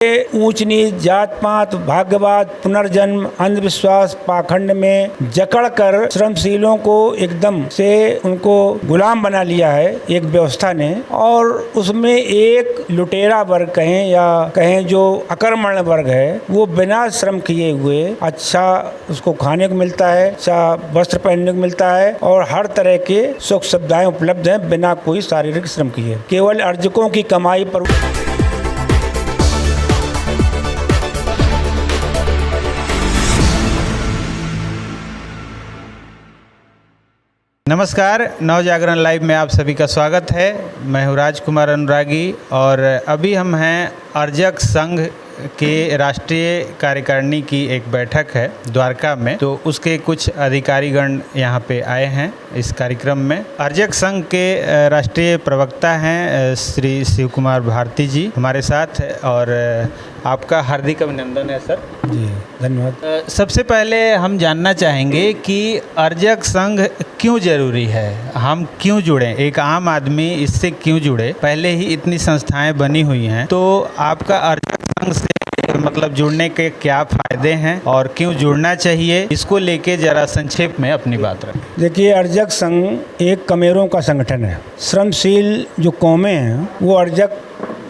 ऊंच नीच, जात पात, भाग्यवाद, पुनर्जन्म, अंधविश्वास, पाखंड में जकड़कर श्रमशीलों को एकदम से उनको गुलाम बना लिया है एक व्यवस्था ने। और उसमें एक लुटेरा वर्ग कहें या कहें जो अकर्मण्य वर्ग है, वो बिना श्रम किए हुए अच्छा उसको खाने को मिलता है, अच्छा वस्त्र पहनने को मिलता है और हर तरह के सुख सुविधाएं उपलब्ध हैं बिना कोई शारीरिक श्रम किए। केवल अर्जकों की कमाई पर नमस्कार, नवजागरण लाइव में आप सभी का स्वागत है। मैं हूँ राजकुमार अनुरागी और अभी हम हैं अर्जक संघ के राष्ट्रीय कार्यकारिणी की एक बैठक है द्वारका में, तो उसके कुछ अधिकारीगण यहाँ पे आए हैं इस कार्यक्रम में। अर्जक संघ के राष्ट्रीय प्रवक्ता हैं श्री शिव कुमार भारती जी हमारे साथ, और आपका हार्दिक अभिनंदन है सर। जी धन्यवाद। सबसे पहले हम जानना चाहेंगे कि अर्जक संघ क्यों जरूरी है, हम क्यों जुड़े, एक आम आदमी इससे क्यों जुड़े। पहले ही इतनी संस्थाएं बनी हुई हैं, तो आपका अर्जक संघ से मतलब जुड़ने के क्या फायदे हैं और क्यों जुड़ना चाहिए, इसको लेके जरा संक्षेप में अपनी बात रखें। देखिए, अर्जक संघ एक कमेरों का संगठन है। श्रमशील जो कौमें हैं वो अर्जक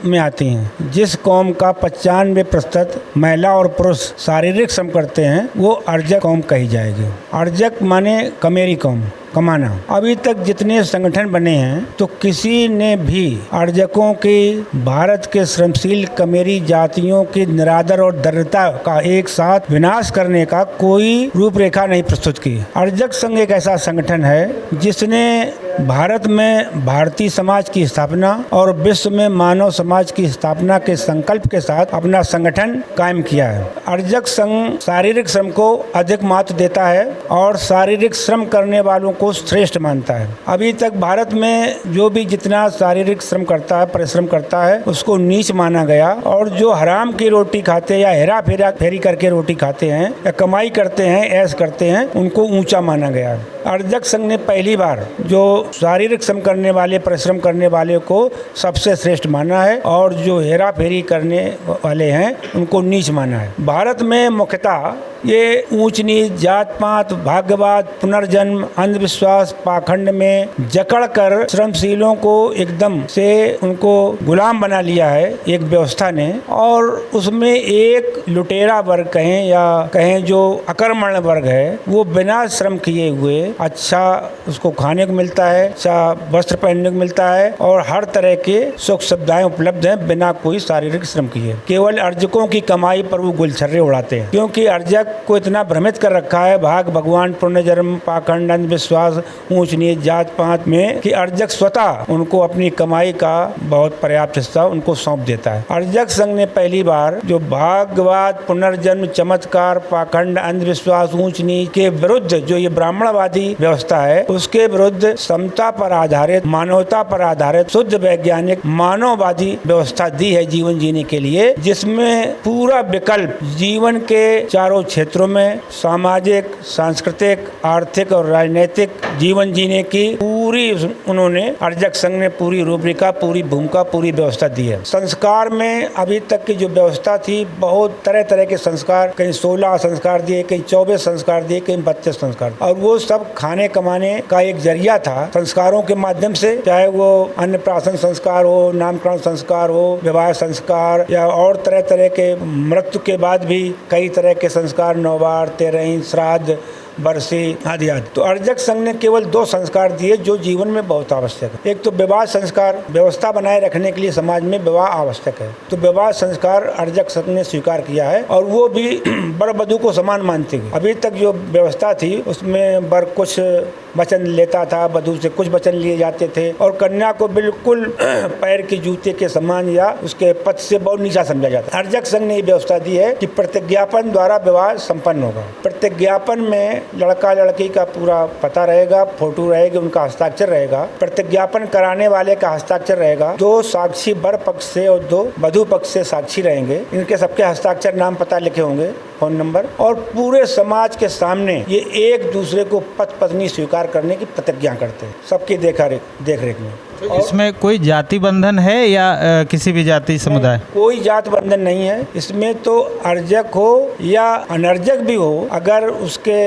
में आती हैं। जिस कौम का 95% महिला और पुरुष शारीरिक श्रम करते हैं वो अर्जक कौम कही जाएगी। अर्जक माने कमेरी कौम, कमाना। अभी तक जितने संगठन बने हैं तो किसी ने भी अर्जकों की, भारत के श्रमशील कमेरी जातियों की निरादर और दरिद्रता का एक साथ विनाश करने का कोई रूपरेखा नहीं प्रस्तुत की। अर्जक संघ एक ऐसा संगठन है जिसने भारत में भारतीय समाज की स्थापना और विश्व में मानव समाज की स्थापना के संकल्प के साथ अपना संगठन कायम किया है। अर्जक संघ शारीरिक श्रम को अधिक महत्व देता है और शारीरिक श्रम करने वालों को श्रेष्ठ मानता है। अभी तक भारत में जो भी जितना शारीरिक श्रम करता है, परिश्रम करता है, उसको नीच माना गया, और जो हराम की रोटी खाते या हेरा फेरी करके रोटी खाते हैं या कमाई करते हैं, ऐश करते हैं, उनको ऊंचा माना गया। अर्जक संघ ने पहली बार जो शारीरिक श्रम करने वाले, परिश्रम करने वाले को सबसे श्रेष्ठ माना है और जो हेरा फेरी करने वाले हैं उनको नीच माना है। भारत में मुख्यतः ये ऊंच नीच, जात पात, भाग्यवाद, पुनर्जन्म, अंधविश्वास, पाखंड में जकड़कर श्रमशीलों को एकदम से उनको गुलाम बना लिया है एक व्यवस्था ने। और उसमें एक लुटेरा वर्ग कहें या कहें जो अकर्मण्य वर्ग है, वो बिना श्रम किए हुए अच्छा उसको खाने को मिलता है, अच्छा वस्त्र पहनने को मिलता है और हर तरह के सुख सुविधाएं उपलब्ध हैं बिना कोई शारीरिक श्रम किए। केवल अर्जकों की कमाई पर वो गुलछर्रे उड़ाते हैं, क्योंकि अर्जक को इतना भ्रमित कर रखा है भाग, भगवान, पुनर्जन्म, पाखंड, अंधविश्वास, ऊंच नीच, जात पात में कि अर्जक स्वतः उनको अपनी कमाई का बहुत पर्याप्त हिस्सा उनको सौंप देता है। अर्जक संघ ने पहली बार जो भाग्यवाद, पुनर्जन्म, चमत्कार, पाखंड, अंधविश्वास, ऊंच नीच के विरुद्ध जो ये ब्राह्मणवादी व्यवस्था है, उसके विरुद्ध समता पर आधारित, मानवता पर आधारित, शुद्ध वैज्ञानिक मानववादी व्यवस्था दी है जीवन जीने के लिए, जिसमें पूरा विकल्प जीवन के चारों क्षेत्रों में सामाजिक, सांस्कृतिक, आर्थिक और राजनीतिक जीवन जीने की पूरी उन्होंने अर्जक संघ ने पूरी रूपरेखा, पूरी भूमिका, पूरी व्यवस्था दी है। संस्कार में अभी तक की जो व्यवस्था थी, बहुत तरह तरह के संस्कार, कहीं 16 संस्कार दिए, कहीं 24 संस्कार दिए, कहीं 32 संस्कार, और वो सब खाने कमाने का एक जरिया था। संस्कारों के माध्यम से, चाहे वो अन्नप्राशन संस्कार हो, नामकरण संस्कार हो, विवाह संस्कार या और तरह तरह के, मृत्यु के बाद भी कई तरह के संस्कार, नौबार, तेरहीं, श्राद्ध, बरसी आदि आदि। तो अर्जक संघ ने केवल 2 संस्कार दिए जो जीवन में बहुत आवश्यक है। एक तो विवाह संस्कार, व्यवस्था बनाए रखने के लिए समाज में विवाह आवश्यक है, तो विवाह संस्कार अर्जक संघ ने स्वीकार किया है और वो भी बर वधू को समान मानते हैं। अभी तक जो व्यवस्था थी उसमें बर कुछ वचन लेता था, वधू से कुछ वचन लिए जाते थे, और कन्या को बिल्कुल पैर के जूते के समान या उसके पद से बहुत नीचा समझा जाता। अर्जक संघ ने ये व्यवस्था दी है कि प्रतिज्ञापन द्वारा विवाह संपन्न होगा। प्रतिज्ञापन में लड़का लड़की का पूरा पता रहेगा, फोटो रहेगी, उनका हस्ताक्षर रहेगा, प्रतिज्ञापन कराने वाले का हस्ताक्षर रहेगा, 2 साक्षी वर पक्ष से और 2 वधू पक्ष से साक्षी रहेंगे, इनके सबके हस्ताक्षर, नाम, पता लिखे होंगे, फ़ोन नंबर, और पूरे समाज के सामने ये एक दूसरे को पति पत्नी स्वीकार करने की प्रतिज्ञा करते हैं, सबकी देख रेख में। तो इसमें कोई जाति बंधन है या किसी भी जाति समुदाय? कोई जात बंधन नहीं है इसमें। तो अर्जक हो या अनर्जक भी हो, अगर उसके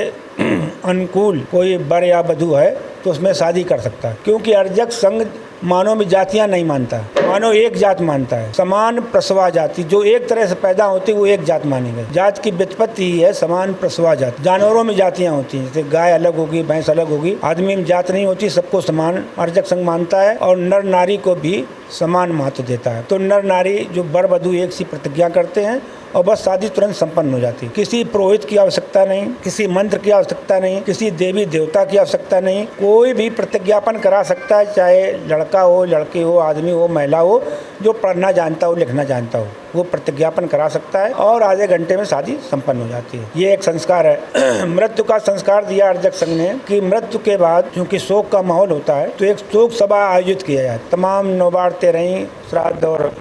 अनुकूल कोई वर या वधू है तो उसमें शादी कर सकता है, क्योंकि अर्जक संघ मानव में जातियां नहीं मानता, मानव एक जात मानता है। समान प्रसवा जाति, जो एक तरह से पैदा होती है वो एक जात मानी गई। जात की व्युत्पत्ति ही है समान प्रसवा जाति। जानवरों में जातियां होती हैं, जैसे गाय अलग होगी, भैंस अलग होगी, आदमी में जात नहीं होती, सबको समान अर्जक संघ मानता है और नर नारी को भी समान महत्व देता है। तो नर नारी जो वर वधू एक सी प्रतिज्ञा करते हैं और बस शादी तुरंत संपन्न हो जाती है। किसी पुरोहित की आवश्यकता नहीं, किसी मंत्र की आवश्यकता नहीं, किसी देवी देवता की आवश्यकता नहीं। कोई भी प्रतिज्ञापन करा सकता है, चाहे लड़का हो, लड़की हो, आदमी हो, महिला हो, जो पढ़ना जानता हो, लिखना जानता हो, वो प्रतिज्ञापन करा सकता है और आधे घंटे में शादी संपन्न हो जाती है। ये एक संस्कार है। मृत्यु का संस्कार दिया अर्जक संघ ने कि मृत्यु के बाद क्योंकि शोक का माहौल होता है तो एक शोक सभा आयोजित किया जाए। तमाम नौबारते रहीं, श्राद्ध और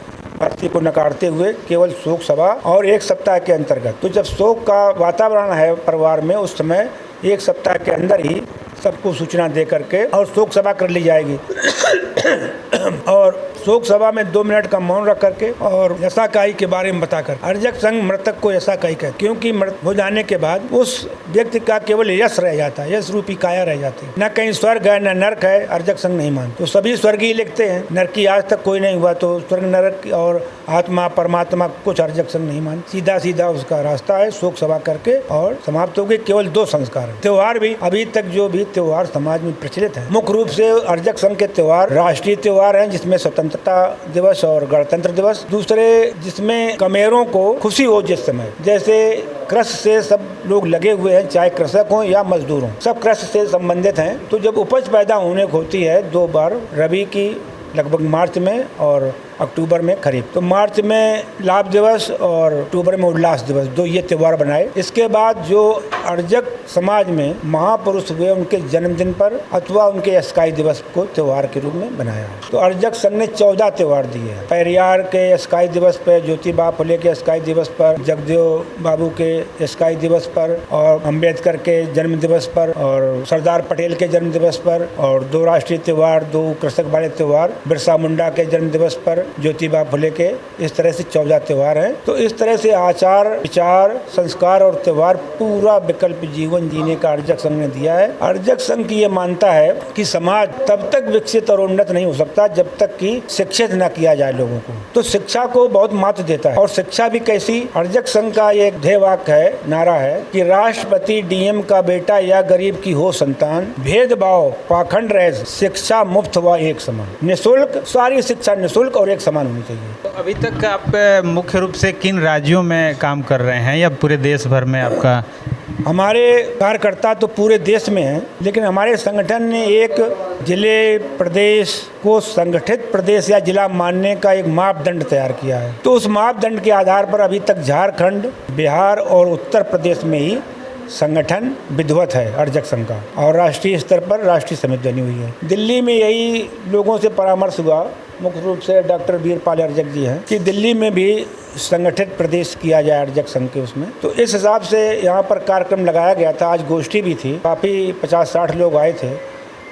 अर्थी को नकारते हुए केवल शोक सभा, और एक सप्ताह के अंतर्गत। तो जब शोक का वातावरण है परिवार में, उस समय एक सप्ताह के अंदर ही सबको सूचना दे करके और शोक सभा कर ली जाएगी। और शोक सभा में 2 मिनट का मौन रख करके और यशाकाई के बारे में बताकर अर्जक संघ मृतक को यशाकाई कहते, क्योंकि मृत हो जाने के बाद उस व्यक्ति का केवल यश रह जाता है, यश रूपी काया रह जाती है। न कहीं स्वर्ग है न नरक है, अर्जक संघ नहीं मानते। तो सभी स्वर्गीय लिखते हैं, नरक की आज तक कोई नहीं हुआ, तो स्वर्ग नरक और आत्मा परमात्मा कुछ अर्जक संघ नहीं मानते। सीधा सीधा उसका रास्ता है, शोक सभा करके और समाप्त हो गए। केवल 2 संस्कार है। त्योहार भी अभी तक जो भी त्योहार समाज में प्रचलित है, मुख्य रूप से अर्जक संघ के त्योहार राष्ट्रीय त्योहार हैं, जिसमें स्वतंत्रता दिवस और गणतंत्र दिवस। दूसरे जिसमें कमेरों को खुशी हो, जिस समय जैसे कृषि से सब लोग लगे हुए हैं, चाहे कृषक हो या मजदूर हो, सब कृषि से संबंधित हैं। तो जब उपज पैदा होने को होती है 2 बार, रबी की लगभग मार्च में और अक्टूबर में खरीफ। तो मार्च में लाभ दिवस और अक्टूबर में उल्लास दिवस, 2 ये त्योहार बनाए। इसके बाद जो अर्जक समाज में महापुरुष हुए उनके जन्मदिन पर अथवा उनके अस्काई दिवस को त्योहार के रूप में बनाया है। तो अर्जक संघ ने 14 त्योहार दिए हैं। पेरियार के अस्काई दिवस पर, ज्योतिबा फुले के अस्काई दिवस पर, जगदेव बाबू के अस्काई दिवस पर, और अम्बेडकर के जन्म दिवस पर, और सरदार पटेल के जन्म दिवस पर, और 2 राष्ट्रीय त्योहार, 2 कृषक वाले त्योहार, बिरसा मुंडा के जन्म दिवस पर, ज्योतिबा फुले के, इस तरह से 14 त्योहार हैं। तो इस तरह से आचार विचार संस्कार और त्योहार पूरा विकल्प जीवन जीने का अर्जक संघ ने दिया है। अर्जक संघ की ये मानता है कि समाज तब तक विकसित और उन्नत नहीं हो सकता जब तक कि शिक्षित न किया जाए लोगों को। तो शिक्षा को बहुत महत्व देता है। और शिक्षा भी कैसी? अर्जक संघ का एक ध्येय वाक्य है, नारा है कि राष्ट्रपति डीएम का बेटा या गरीब की हो संतान, भेदभाव पाखंड रहे, शिक्षा मुफ्त व एक समान, निःशुल्क, सारी शिक्षा निःशुल्क और एक समान होनी चाहिए। तो अभी तक आप मुख्य रूप से किन राज्यों में काम कर रहे हैं या पूरे देश भर में आपका? हमारे कार्यकर्ता तो पूरे देश में हैं, लेकिन हमारे संगठन ने एक जिले प्रदेश को संगठित प्रदेश या जिला मानने का एक मापदंड तैयार किया है। तो उस मापदंड के आधार पर अभी तक झारखंड, बिहार और उत्तर प्रदेश में ही संगठन विधिवत है अर्जक संघ का, और राष्ट्रीय स्तर पर राष्ट्रीय समिति बनी हुई है। दिल्ली में यही लोगों से परामर्श हुआ, मुख्य रूप से डॉक्टर वीरपाल अर्जक जी हैं, कि दिल्ली में भी संगठित प्रदेश किया जाए अर्जक संघ के उसमें। तो इस हिसाब से यहाँ पर कार्यक्रम लगाया गया था। आज गोष्ठी भी थी, काफ़ी 50-60 लोग आए थे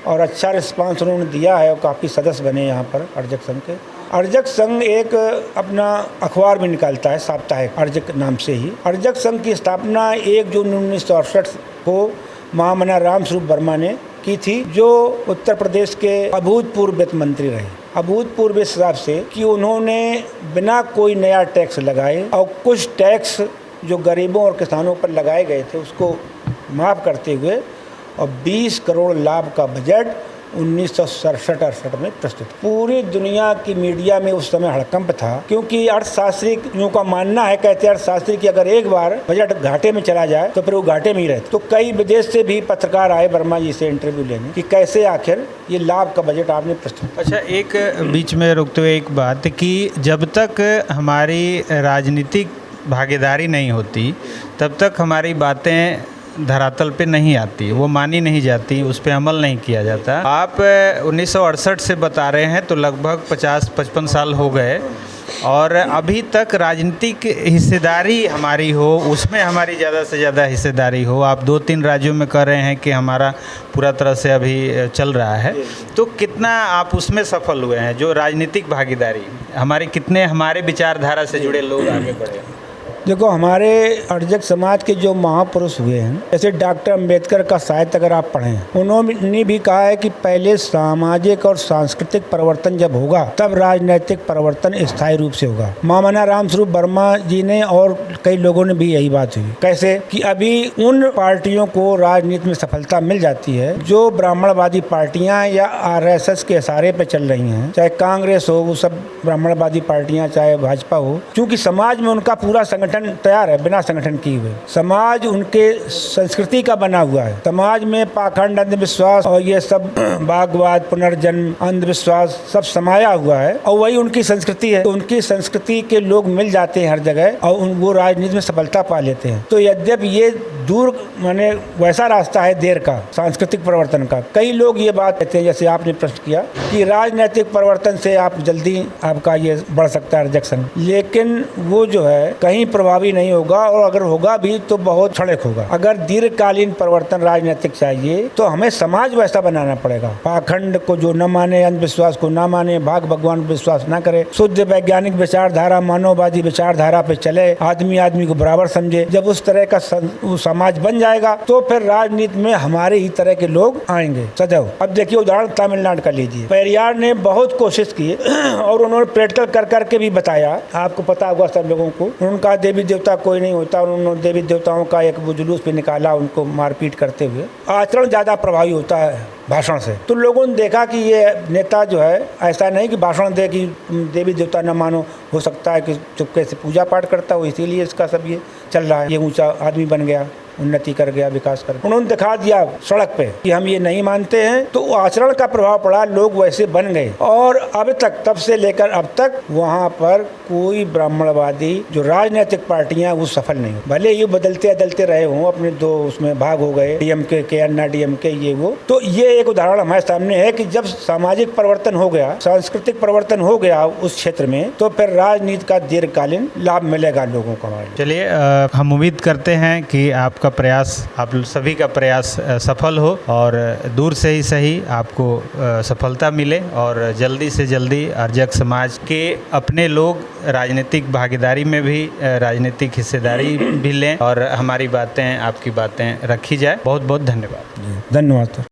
और अच्छा रिस्पांस उन्होंने दिया है और काफ़ी सदस्य बने यहाँ पर अर्जक संघ के। अर्जक संघ एक अपना अखबार भी निकालता है, साप्ताहिक, अर्जक नाम से ही। अर्जक संघ की स्थापना 1 जून 1968 को महामना राम स्वरूप वर्मा ने की थी, जो उत्तर प्रदेश के अभूतपूर्व वित्त मंत्री रहे। अभूतपूर्व इस हिसाब से कि उन्होंने बिना कोई नया टैक्स लगाए और कुछ टैक्स जो गरीबों और किसानों पर लगाए गए थे उसको माफ़ करते हुए और 20 करोड़ लाभ का बजट 1967-68 में प्रस्तुत। पूरी दुनिया की मीडिया में उस समय हड़कंप था, क्योंकि अर्थशास्त्रियों का मानना है, कहते हैं अर्थशास्त्री कि अगर एक बार बजट घाटे में चला जाए तो फिर वो घाटे में ही रहते। तो कई विदेश से भी पत्रकार आए वर्मा जी से इंटरव्यू लेने कि कैसे आखिर ये लाभ का बजट आपने प्रस्तुत। अच्छा, एक बीच में रुकते हुए एक बात कि जब तक हमारी राजनीतिक भागीदारी नहीं होती तब तक हमारी बातें धरातल पे नहीं आती, वो मानी नहीं जाती, उस पर अमल नहीं किया जाता। आप 1968 से बता रहे हैं तो लगभग 50-55 साल हो गए। और अभी तक राजनीतिक हिस्सेदारी हमारी हो, उसमें हमारी ज़्यादा से ज़्यादा हिस्सेदारी हो। आप 2-3 राज्यों में कह रहे हैं कि हमारा पूरा तरह से अभी चल रहा है, तो कितना आप उसमें सफल हुए हैं? जो राजनीतिक भागीदारी हमारे, कितने हमारे विचारधारा से जुड़े लोग आगे बढ़े? देखो, हमारे अर्जक समाज के जो महापुरुष हुए हैं, जैसे डॉक्टर अम्बेडकर का साहित्य अगर आप पढ़ें, उन्होंने भी कहा है कि पहले सामाजिक और सांस्कृतिक परिवर्तन जब होगा तब राजनीतिक परिवर्तन स्थायी रूप से होगा। मामना रामस्वरूप वर्मा जी ने और कई लोगों ने भी यही बात हुई। कैसे कि अभी उन पार्टियों को राजनीति में सफलता मिल जाती है जो ब्राह्मणवादी पार्टियां या RSS के इशारे पे चल रही हैं, चाहे कांग्रेस हो, वो सब ब्राह्मणवादी पार्टियां, चाहे भाजपा हो, क्योंकि समाज में उनका पूरा संगठन तैयार है, बिना संगठन किए हुए। समाज उनके संस्कृति का बना हुआ है। समाज में पाखंड, अंधविश्वास और ये सब बागवाद, पुनर्जन्म, अंधविश्वास सब समाया हुआ है और वही उनकी संस्कृति है। तो उनकी संस्कृति के लोग मिल जाते हैं हर जगह और वो राजनीति में सफलता पा लेते हैं। तो यद्यपि ये दूर माने वैसा रास्ता है देर का सांस्कृतिक परिवर्तन का। कई लोग ये बात कहते हैं, जैसे आपने प्रश्न किया कि राजनीतिक परिवर्तन से आप जल्दी आपका ये बढ़ सकता है रिजेक्शन, लेकिन वो जो है कहीं प्रभावी नहीं होगा और अगर होगा भी तो बहुत क्षणिक होगा। अगर दीर्घकालीन परिवर्तन राजनीतिक चाहिए तो हमें समाज वैसा बनाना पड़ेगा। पाखंड को जो न माने, अंधविश्वास को न माने, भाग भगवान को विश्वास न करे, शुद्ध वैज्ञानिक विचारधारा, मानववादी विचारधारा पे चले, आदमी आदमी को बराबर समझे। जब उस तरह का समाज बन जाएगा तो फिर राजनीति में हमारे ही तरह के लोग आएंगे सदैव। अब देखिए उदाहरण तमिलनाडु का लीजिए। पेरियार ने बहुत कोशिश की और उन्होंने प्रैक्टिकल कर करके भी बताया, आपको पता होगा सब लोगों को। उनका देवी देवता कोई नहीं होता, उन्होंने देवी देवताओं का एक वो जुलूस भी निकाला उनको मारपीट करते हुए। आचरण ज़्यादा प्रभावी होता है भाषण से। तो लोगों ने देखा कि ये नेता जो है ऐसा नहीं कि भाषण दे कि देवी देवता न मानो, हो सकता है कि चुपके से पूजा पाठ करता हो, इसीलिए इसका सब ये चल रहा है। ये ऊंचा आदमी बन गया, उन्नति कर गया, विकास कर गया। उन्होंने दिखा दिया सड़क पे कि हम ये नहीं मानते हैं, तो आचरण का प्रभाव पड़ा, लोग वैसे बन गए। और अब तक, तब से लेकर अब तक वहाँ पर कोई ब्राह्मणवादी जो राजनीतिक पार्टियां वो सफल नहीं हो। भले ये बदलते बदलते रहे हों, अपने दो उसमें भाग हो गए, DMK के, अन्ना DMK, ये वो। तो ये एक उदाहरण हमारे सामने है कि जब सामाजिक परिवर्तन हो गया, सांस्कृतिक परिवर्तन हो गया उस क्षेत्र में, तो फिर राजनीति का दीर्घकालीन लाभ मिलेगा लोगों को हमारे। चलिए, हम उम्मीद करते हैं कि आपका प्रयास, आप सभी का प्रयास सफल हो और दूर से ही सही आपको सफलता मिले और जल्दी से जल्दी अर्जक समाज के अपने लोग राजनीतिक भागीदारी में भी, राजनीतिक हिस्सेदारी भी लें और हमारी बातें, आपकी बातें रखी जाए। बहुत बहुत धन्यवाद। धन्यवाद।